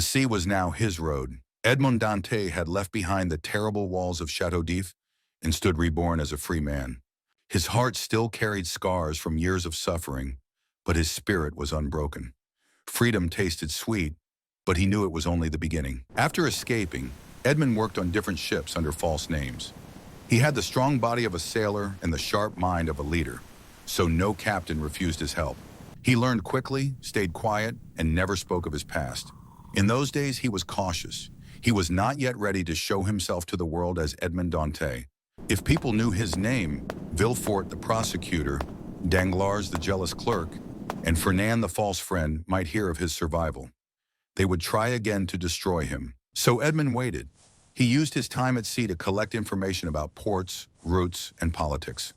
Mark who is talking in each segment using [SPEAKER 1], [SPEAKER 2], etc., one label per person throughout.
[SPEAKER 1] The sea was now his road. Edmond Dantès had left behind the terrible walls of Chateau d'If and stood reborn as a free man. His heart still carried scars from years of suffering, but his spirit was unbroken. Freedom tasted sweet, but he knew it was only the beginning. After escaping, Edmond worked on different ships under false names. He had the strong body of a sailor and the sharp mind of a leader, so no captain refused his help. He learned quickly, stayed quiet, and never spoke of his past. In those days, he was cautious. He was not yet ready to show himself to the world as Edmond Dantès. If people knew his name, Villefort the prosecutor, Danglars the jealous clerk, and Fernand the false friend might hear of his survival. They would try again to destroy him. So Edmond waited. He used his time at sea to collect information about ports, routes, and politics.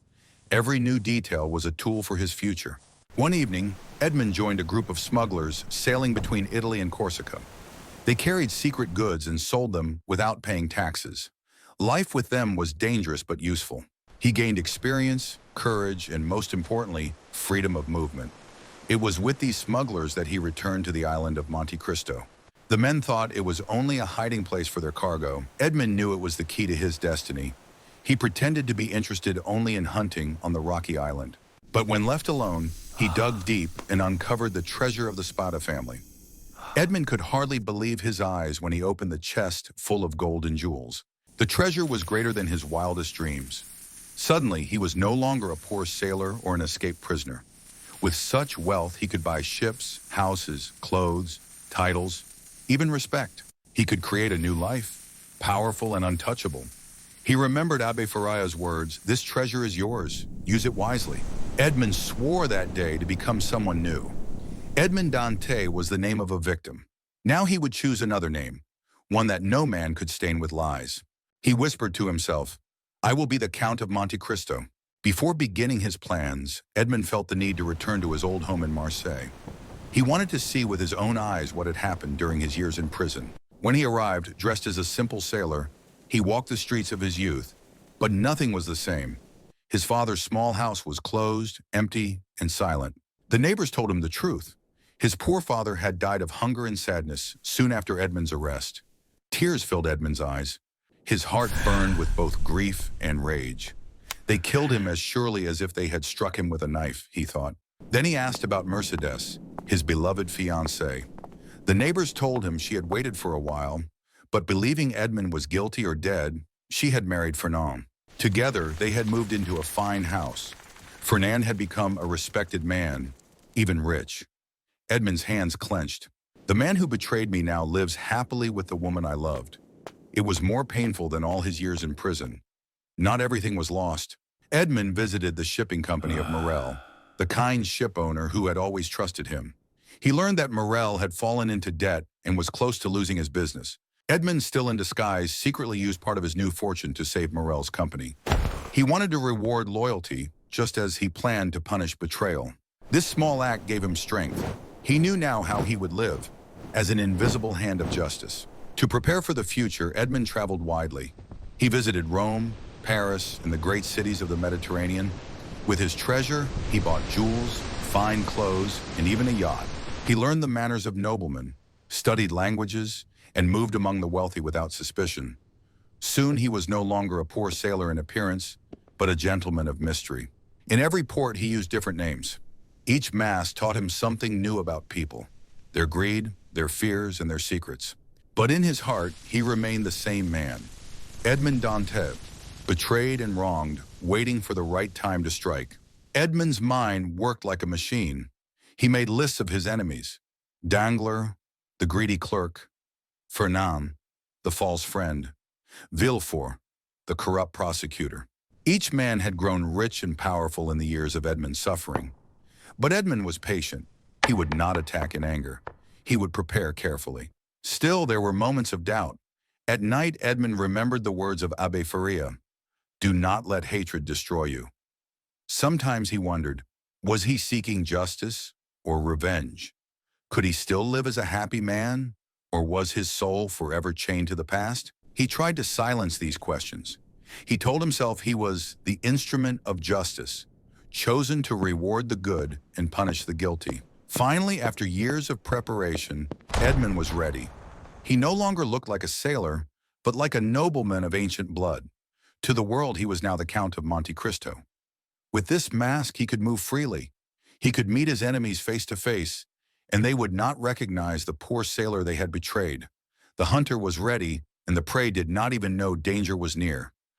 [SPEAKER 1] Every new detail was a tool for his future. One evening, Edmond joined a group of smugglers sailing between Italy and Corsica. They carried secret goods and sold them without paying taxes. Life with them was dangerous but useful. He gained experience, courage, and most importantly, freedom of movement. It was with these smugglers that he returned to the island of Monte Cristo. The men thought it was only a hiding place for their cargo. Edmond knew it was the key to his destiny. He pretended to be interested only in hunting on the rocky island. But when left alone, he dug deep and uncovered the treasure of the Spada family. Edmond could hardly believe his eyes when he opened the chest full of gold and jewels. The treasure was greater than his wildest dreams. Suddenly, he was no longer a poor sailor or an escaped prisoner. With such wealth, he could buy ships, houses, clothes, titles, even respect. He could create a new life, powerful and untouchable. He remembered Abbé Faria's words, "This treasure is yours. Use it wisely." Edmond swore that day to become someone new. Edmond Dantès was the name of a victim. Now he would choose another name, one that no man could stain with lies. He whispered to himself, "I will be the Count of Monte Cristo." Before beginning his plans, Edmond felt the need to return to his old home in Marseille. He wanted to see with his own eyes what had happened during his years in prison. When he arrived, dressed as a simple sailor, he walked the streets of his youth, but nothing was the same. His father's small house was closed, empty, and silent. The neighbors told him the truth. His poor father had died of hunger and sadness soon after Edmond's arrest. Tears filled Edmond's eyes. His heart burned with both grief and rage. They killed him as surely as if they had struck him with a knife, he thought. Then he asked about Mercedes, his beloved fiancée. The neighbors told him she had waited for a while, but believing Edmond was guilty or dead, she had married Fernand. Together, they had moved into a fine house. Fernand had become a respected man, even rich. Edmond's hands clenched. The man who betrayed me now lives happily with the woman I loved. It was more painful than all his years in prison. Not everything was lost. Edmond visited the shipping company of Morel, the kind ship owner who had always trusted him. He learned that Morel had fallen into debt and was close to losing his business. Edmond, still in disguise, secretly used part of his new fortune to save Morel's company. He wanted to reward loyalty, just as he planned to punish betrayal. This small act gave him strength. He knew now how he would live, as an invisible hand of justice. To prepare for the future, Edmond traveled widely. He visited Rome, Paris, and the great cities of the Mediterranean. With his treasure, he bought jewels, fine clothes, and even a yacht. He learned the manners of noblemen, studied languages, and moved among the wealthy without suspicion. Soon he was no longer a poor sailor in appearance, but a gentleman of mystery. In every port he used different names. Each mass taught him something new about people, their greed, their fears, and their secrets. But in his heart, he remained the same man, Edmond Dantès, betrayed and wronged, waiting for the right time to strike. Edmond's mind worked like a machine. He made lists of his enemies: Danglars, the greedy clerk; Fernand, the false friend; Villefort, the corrupt prosecutor. Each man had grown rich and powerful in the years of Edmond's suffering. But Edmond was patient. He would not attack in anger. He would prepare carefully. Still, there were moments of doubt. At night, Edmond remembered the words of Abbé Faria, "Do not let hatred destroy you." Sometimes he wondered, was he seeking justice or revenge? Could he still live as a happy man, or was his soul forever chained to the past? He tried to silence these questions. He told himself he was the instrument of justice, chosen to reward the good and punish the guilty. Finally, after years of preparation, Edmond was ready. He no longer looked like a sailor, but like a nobleman of ancient blood. To the world, he was now the Count of Monte Cristo. With this mask, he could move freely. He could meet his enemies face to face, and they would not recognize the poor sailor they had betrayed. The hunter was ready, and the prey did not even know danger was near.